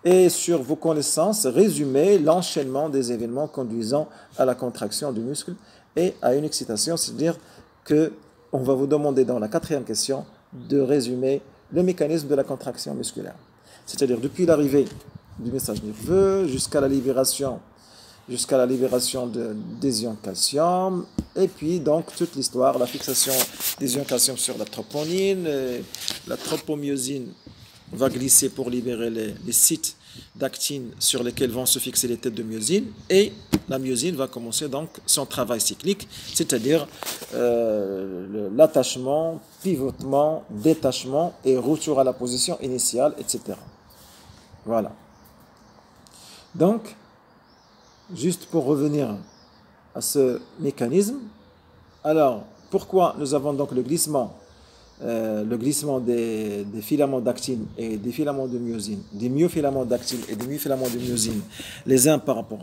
et sur vos connaissances, résumez l'enchaînement des événements conduisant à la contraction du muscle et à une excitation, c'est-à-dire qu'on va vous demander dans la quatrième question de résumer le mécanisme de la contraction musculaire. C'est-à-dire depuis l'arrivée du message nerveux jusqu'à la libération des ions calcium, et puis donc toute l'histoire, la fixation des ions calcium sur la troponine, la tropomyosine va glisser pour libérer les sites d'actine sur lesquels vont se fixer les têtes de myosine, et la myosine va commencer donc son travail cyclique, c'est-à-dire l'attachement, pivotement, détachement et retour à la position initiale, etc. Voilà. Donc, juste pour revenir à ce mécanisme, alors pourquoi nous avons donc le glissement des filaments d'actine et des filaments de myosine, des myofilaments d'actine et des myofilaments de myosine, les uns par rapport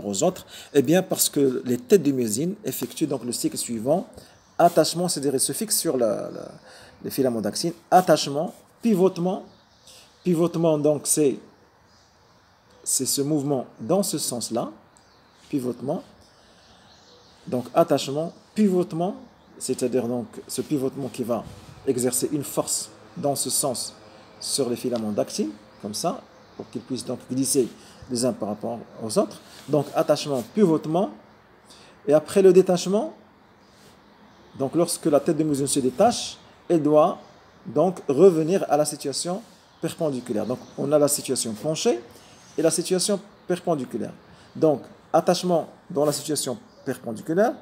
aux autres? Eh bien, parce que les têtes de myosine effectuent donc le cycle suivant: attachement, c'est-à-dire ils se fixent sur les filaments d'actine, attachement, pivotement. Pivotement, donc, c'est ce mouvement dans ce sens-là, pivotement. Donc, attachement, pivotement, c'est-à-dire donc ce pivotement qui va exercer une force dans ce sens sur les filaments d'actine, comme ça, pour qu'ils puissent donc glisser les uns par rapport aux autres. Donc, attachement, pivotement. Et après le détachement, donc lorsque la tête de myosine se détache, elle doit donc revenir à la situation perpendiculaire. Donc, on a la situation penchée et la situation perpendiculaire. Donc, attachement dans la situation perpendiculaire,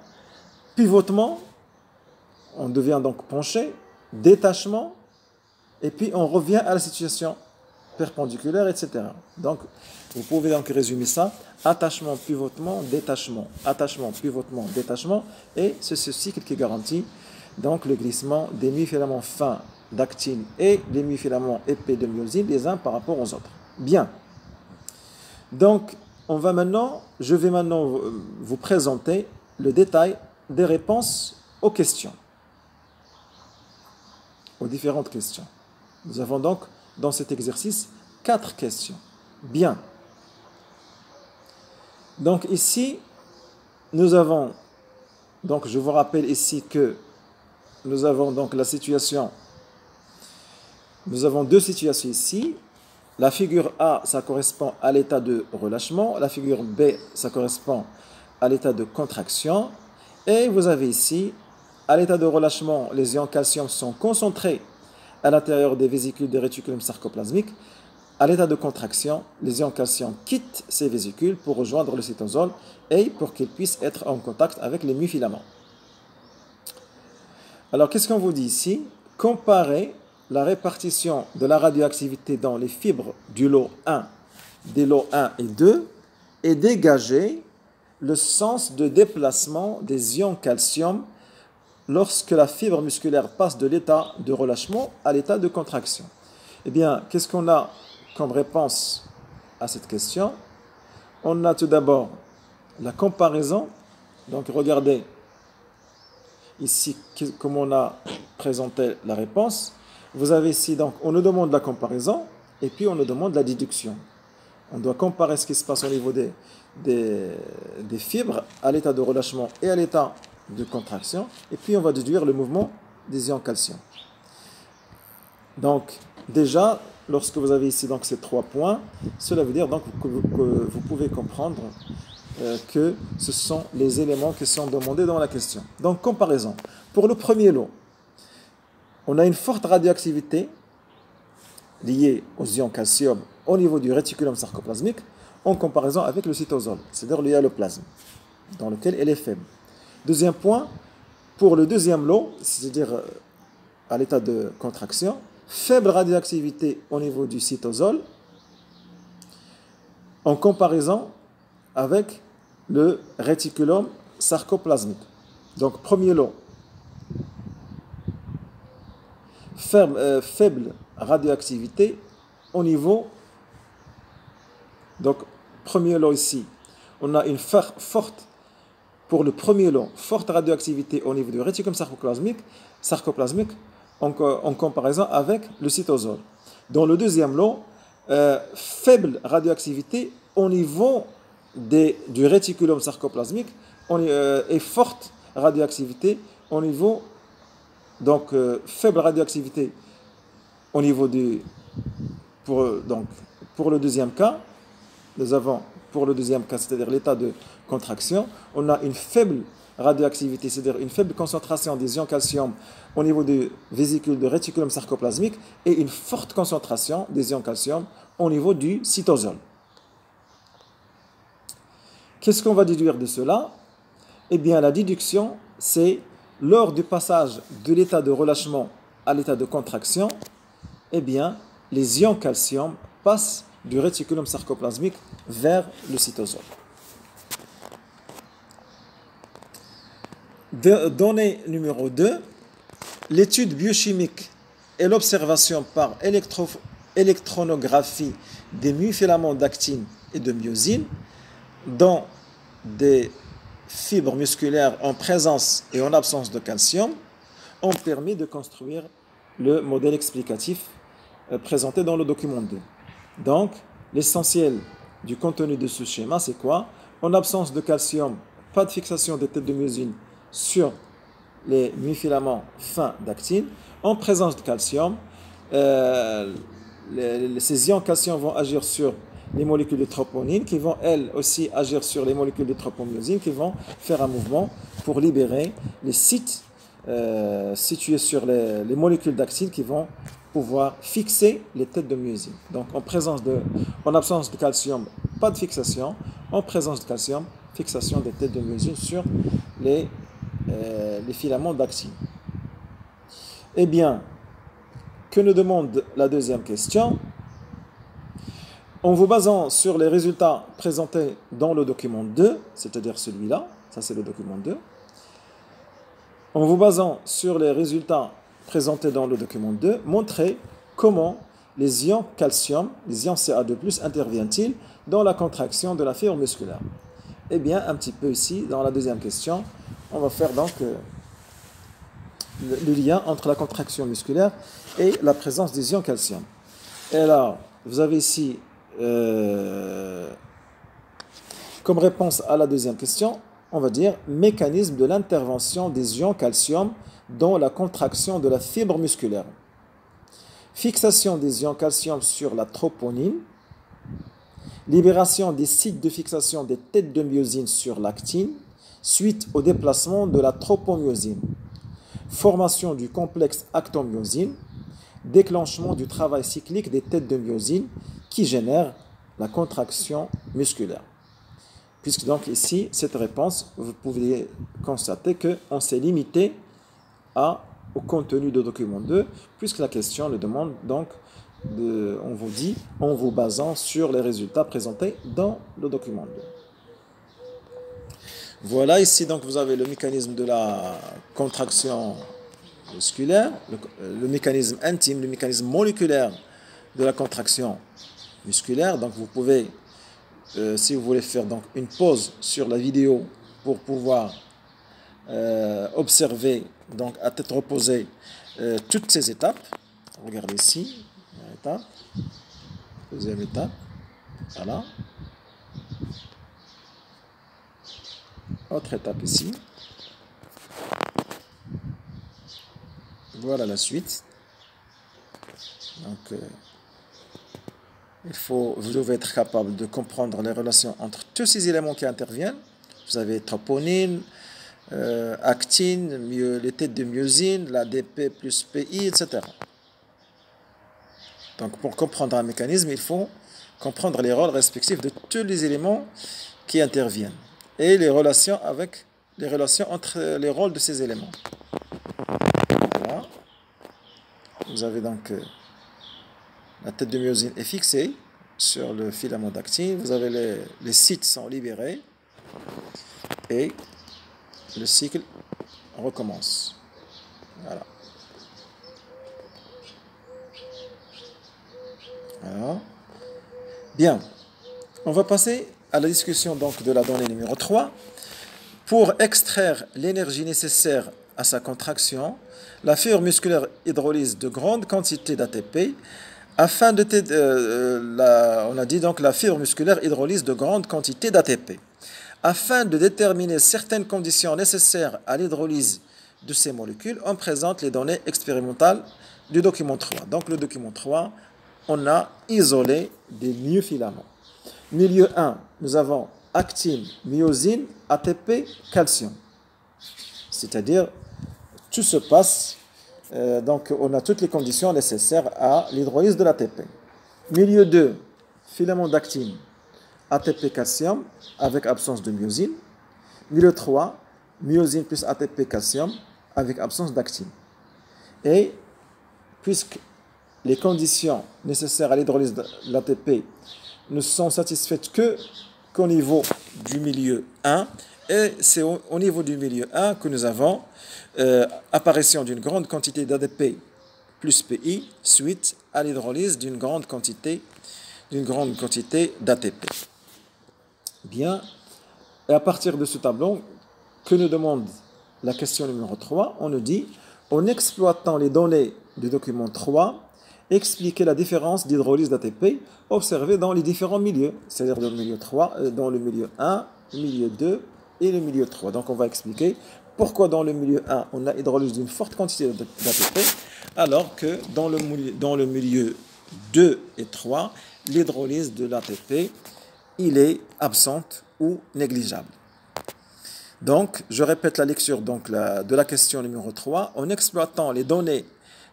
pivotement, on devient donc penché, détachement, et puis on revient à la situation perpendiculaire, etc. Donc, vous pouvez donc résumer ça: attachement, pivotement, détachement, et c'est ce cycle qui garantit donc le glissement des mi-filaments fins d'actine et les mi-filaments épais de myosine les uns par rapport aux autres. Bien. Donc, je vais maintenant vous présenter le détail des réponses aux questions, aux différentes questions. Nous avons donc dans cet exercice 4 questions. Bien. Donc ici, nous avons, donc je vous rappelle ici que nous avons donc la situation. Nous avons 2 situations ici. La figure A, ça correspond à l'état de relâchement. La figure B, ça correspond à l'état de contraction. Et vous avez ici, à l'état de relâchement, les ions calcium sont concentrés à l'intérieur des vésicules des réticulums sarcoplasmiques. À l'état de contraction, les ions calcium quittent ces vésicules pour rejoindre le cytosol et pour qu'ils puissent être en contact avec les myofilaments. Alors, qu'est-ce qu'on vous dit ici? Comparez la répartition de la radioactivité dans les fibres du lot 1, des lots 1 et 2, et dégagez le sens de déplacement des ions calcium lorsque la fibre musculaire passe de l'état de relâchement à l'état de contraction. Eh bien, qu'est-ce qu'on a comme réponse à cette question? On a tout d'abord la comparaison. Donc, regardez ici comment on a présenté la réponse. Vous avez ici, donc, on nous demande la comparaison et puis on nous demande la déduction. On doit comparer ce qui se passe au niveau des fibres à l'état de relâchement et à l'état de contraction. Et puis, on va déduire le mouvement des ions calcium. Donc, déjà, lorsque vous avez ici donc, ces 3 points, cela veut dire donc, que vous pouvez comprendre que ce sont les éléments qui sont demandés dans la question. Donc, comparaison. Pour le premier lot, on a une forte radioactivité liée aux ions calcium au niveau du réticulum sarcoplasmique en comparaison avec le cytosol, c'est-à-dire le hyaloplasme, dans lequel elle est faible. Deuxième point, pour le deuxième lot, c'est-à-dire à l'état de contraction, faible radioactivité au niveau du cytosol en comparaison avec le réticulum sarcoplasmique. Donc, premier lot, faible radioactivité au niveau. Donc, premier lot ici, on a une forte, pour le premier lot, forte radioactivité au niveau du réticulum sarcoplasmique en comparaison avec le cytosol. Dans le deuxième lot, faible radioactivité au niveau du réticulum sarcoplasmique et forte radioactivité au niveau, donc faible radioactivité au niveau pour le deuxième cas, nous avons pour le deuxième cas, c'est-à-dire l'état de contraction, on a une faible radioactivité, c'est-à-dire une faible concentration des ions calcium au niveau des vésicules de réticulum sarcoplasmique et une forte concentration des ions calcium au niveau du cytosol. Qu'est-ce qu'on va déduire de cela? Eh bien, la déduction, c'est lors du passage de l'état de relâchement à l'état de contraction, eh bien, les ions calcium passent du réticulum sarcoplasmique vers le cytosol. Donnée numéro 2, l'étude biochimique et l'observation par électronographie des myofilaments d'actine et de myosine dans des fibres musculaires en présence et en absence de calcium ont permis de construire le modèle explicatif présenté dans le document 2. Donc, l'essentiel du contenu de ce schéma, c'est quoi? En absence de calcium, pas de fixation des têtes de myosine sur les myofilaments fins d'actine. En présence de calcium, ces ions calcium vont agir sur les molécules de troponine qui vont elles aussi agir sur les molécules de tropomyosine qui vont faire un mouvement pour libérer les sites situés sur les molécules d'actine qui vont pouvoir fixer les têtes de myosine. Donc en absence de calcium, pas de fixation. En présence de calcium, fixation des têtes de myosine sur les filaments d'actine. Eh bien, que nous demande la deuxième question? En vous basant sur les résultats présentés dans le document 2, c'est-à-dire celui-là, ça c'est le document 2, en vous basant sur les résultats présentés dans le document 2, montrez comment les ions calcium, les ions Ca2+, interviennent-ils dans la contraction de la fibre musculaire. Eh bien, un petit peu ici, dans la deuxième question, on va faire donc le lien entre la contraction musculaire et la présence des ions calcium. Et alors, vous avez ici, comme réponse à la deuxième question, on va dire mécanisme de l'intervention des ions calcium dans la contraction de la fibre musculaire. Fixation des ions calcium sur la troponine, libération des sites de fixation des têtes de myosine sur l'actine suite au déplacement de la tropomyosine, formation du complexe actomyosine, déclenchement du travail cyclique des têtes de myosine qui génère la contraction musculaire. Puisque donc ici, cette réponse, vous pouvez constater qu'on s'est limité au contenu de document 2, puisque la question le demande donc, on vous dit, en vous basant sur les résultats présentés dans le document 2. Voilà, ici donc vous avez le mécanisme de la contraction musculaire, le mécanisme intime, le mécanisme moléculaire de la contraction musculaire. Donc vous pouvez, si vous voulez faire donc une pause sur la vidéo pour pouvoir observer donc à tête reposée toutes ces étapes. Regardez ici, première étape, deuxième étape, voilà. Autre étape ici. Voilà la suite. Donc, vous devez être capable de comprendre les relations entre tous ces éléments qui interviennent. Vous avez troponine, actine, les têtes de myosine, l'ADP plus PI, etc. Donc, pour comprendre un mécanisme, il faut comprendre les rôles respectifs de tous les éléments qui interviennent et les relations entre les rôles de ces éléments. Voilà. Vous avez donc la tête de myosine est fixée sur le filament d'actine. Vous avez les sites sont libérés et le cycle recommence. Voilà. Alors, bien, on va passer à la discussion donc de la donnée numéro 3. Pour extraire l'énergie nécessaire à sa contraction, la fibre musculaire hydrolyse de grandes quantités d'ATP on a dit donc la fibre musculaire hydrolyse de grandes quantités d'ATP. Afin de déterminer certaines conditions nécessaires à l'hydrolyse de ces molécules, on présente les données expérimentales du document 3. Donc le document 3, on a isolé des myofilaments. Milieu 1, nous avons actine, myosine, ATP, calcium. C'est-à-dire, tout se passe, donc on a toutes les conditions nécessaires à l'hydrolyse de l'ATP. Milieu 2, filament d'actine, ATP, calcium, avec absence de myosine. Milieu 3, myosine plus ATP, calcium, avec absence d'actine. Et puisque les conditions nécessaires à l'hydrolyse de l'ATP ne sont satisfaites qu'au niveau du milieu 1, et c'est au niveau du milieu 1 que nous avons apparition d'une grande quantité d'ADP plus PI suite à l'hydrolyse d'une grande quantité d'ATP. Bien, et à partir de ce tableau que nous demande la question numéro 3, on nous dit, en exploitant les données du document 3, expliquer la différence d'hydrolyse d'ATP observée dans les différents milieux, c'est-à-dire dans le milieu 3, dans le milieu 1, le milieu 2 et le milieu 3. Donc on va expliquer pourquoi dans le milieu 1, on a hydrolyse d'une forte quantité d'ATP, alors que dans le milieu 2 et 3, l'hydrolyse de l'ATP, il est absente ou négligeable. Donc, je répète la lecture de la question numéro 3. En exploitant les données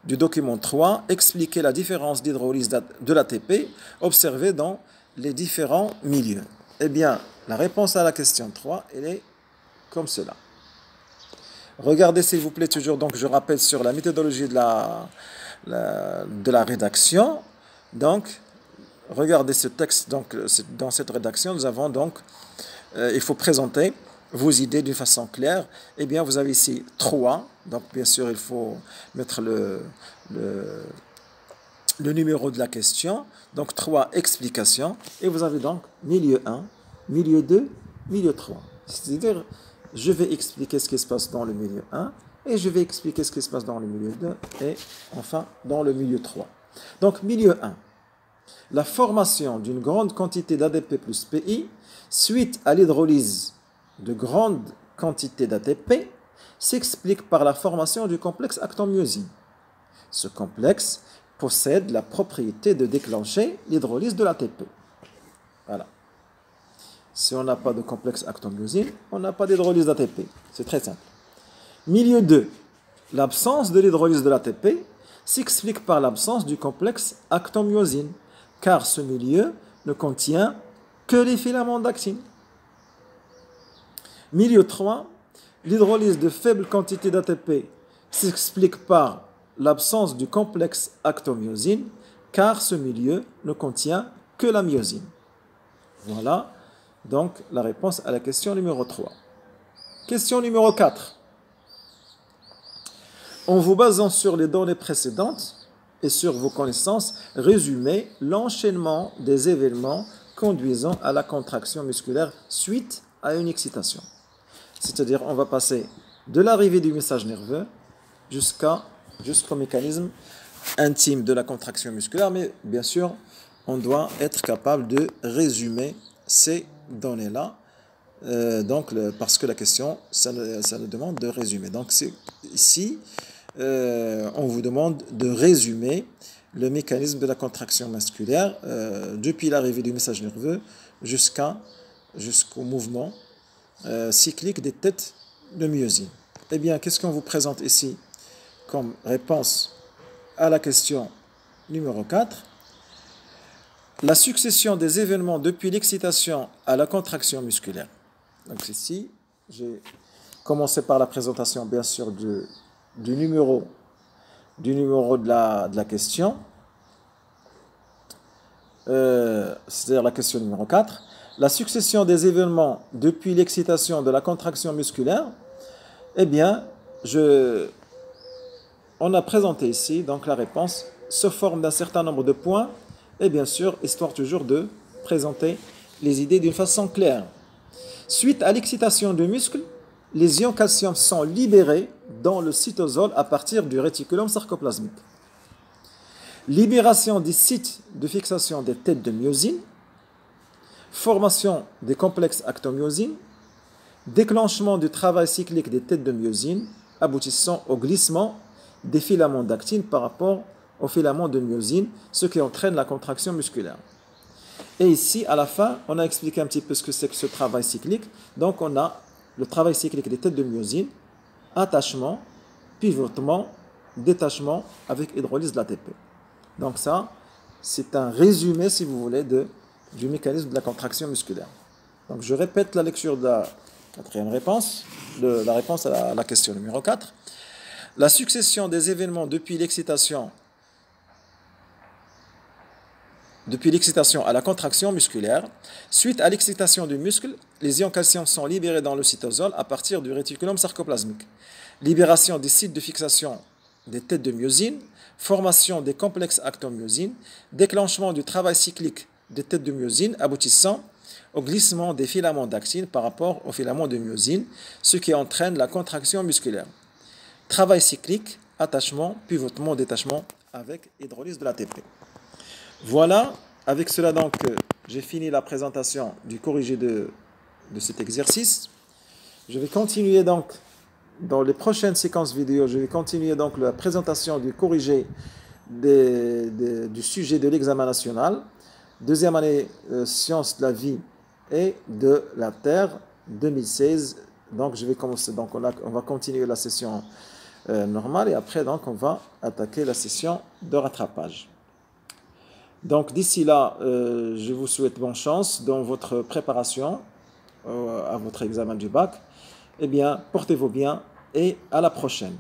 du document 3, expliquer la différence d'hydrolyse de l'ATP observée dans les différents milieux. Eh bien, la réponse à la question 3, elle est comme cela. Regardez s'il vous plaît toujours, donc je rappelle sur la méthodologie de la rédaction. Donc, regardez ce texte, donc dans cette rédaction, nous avons donc, il faut présenter vos idées d'une façon claire. Eh bien, vous avez ici 3. Donc, bien sûr, il faut mettre le numéro de la question. Donc, 3 explications. Et vous avez donc milieu 1, milieu 2, milieu 3. C'est-à-dire, je vais expliquer ce qui se passe dans le milieu 1 et je vais expliquer ce qui se passe dans le milieu 2 et enfin dans le milieu 3. Donc, milieu 1. La formation d'une grande quantité d'ADP plus PI suite à l'hydrolyse de grandes quantités d'ATP s'explique par la formation du complexe actin-myosine. Ce complexe possède la propriété de déclencher l'hydrolyse de l'ATP. Voilà. Si on n'a pas de complexe actin-myosine, on n'a pas d'hydrolyse d'ATP. C'est très simple. Milieu 2. L'absence de l'hydrolyse de l'ATP s'explique par l'absence du complexe actin-myosine, car ce milieu ne contient que les filaments d'actine. Milieu 3, l'hydrolyse de faible quantité d'ATP s'explique par l'absence du complexe actin-myosine, car ce milieu ne contient que la myosine. Voilà donc la réponse à la question numéro 3. Question numéro 4. En vous basant sur les données précédentes et sur vos connaissances, résumez l'enchaînement des événements conduisant à la contraction musculaire suite à une excitation. C'est-à-dire, on va passer de l'arrivée du message nerveux jusqu'au mécanisme intime de la contraction musculaire, mais bien sûr, on doit être capable de résumer ces données-là, parce que la question, ça nous demande de résumer. Donc, ici, on vous demande de résumer le mécanisme de la contraction musculaire depuis l'arrivée du message nerveux jusqu'au mouvement cyclique des têtes de myosine. Eh bien, qu'est-ce qu'on vous présente ici comme réponse à la question numéro 4? La succession des événements depuis l'excitation à la contraction musculaire. Donc ici, j'ai commencé par la présentation, bien sûr, du numéro de la question, c'est-à-dire la question numéro 4. La succession des événements depuis l'excitation de la contraction musculaire, eh bien, on a présenté ici donc la réponse se forme d'un certain nombre de points et bien sûr, histoire toujours de présenter les idées d'une façon claire. Suite à l'excitation du muscle, les ions calcium sont libérés dans le cytosol à partir du réticulum sarcoplasmique. Libération des sites de fixation des têtes de myosine, formation des complexes actin-myosine, déclenchement du travail cyclique des têtes de myosine, aboutissant au glissement des filaments d'actine par rapport aux filaments de myosine, ce qui entraîne la contraction musculaire. Et ici, à la fin, on a expliqué un petit peu ce que c'est que ce travail cyclique. Donc, on a le travail cyclique des têtes de myosine, attachement, pivotement, détachement avec hydrolyse de l'ATP. Donc ça, c'est un résumé, si vous voulez, du mécanisme de la contraction musculaire. Donc, je répète la lecture de la quatrième réponse, la réponse à la question numéro 4. La succession des événements depuis l'excitation à la contraction musculaire. Suite à l'excitation du muscle, les ions calcium sont libérés dans le cytosol à partir du réticulum sarcoplasmique. Libération des sites de fixation des têtes de myosine, formation des complexes actin-myosine, déclenchement du travail cyclique des têtes de myosine aboutissant au glissement des filaments d'actine par rapport aux filaments de myosine, ce qui entraîne la contraction musculaire. Travail cyclique, attachement, pivotement, détachement avec hydrolyse de l'ATP. Voilà, avec cela donc, j'ai fini la présentation du corrigé de cet exercice. Je vais continuer donc, dans les prochaines séquences vidéo, je vais continuer donc la présentation du corrigé du sujet de l'examen national, deuxième année sciences de la vie et de la Terre 2016. Donc je vais commencer, donc on va continuer la session normale et après donc on va attaquer la session de rattrapage. Donc d'ici là, je vous souhaite bonne chance dans votre préparation à votre examen du bac. Eh bien, portez-vous bien et à la prochaine.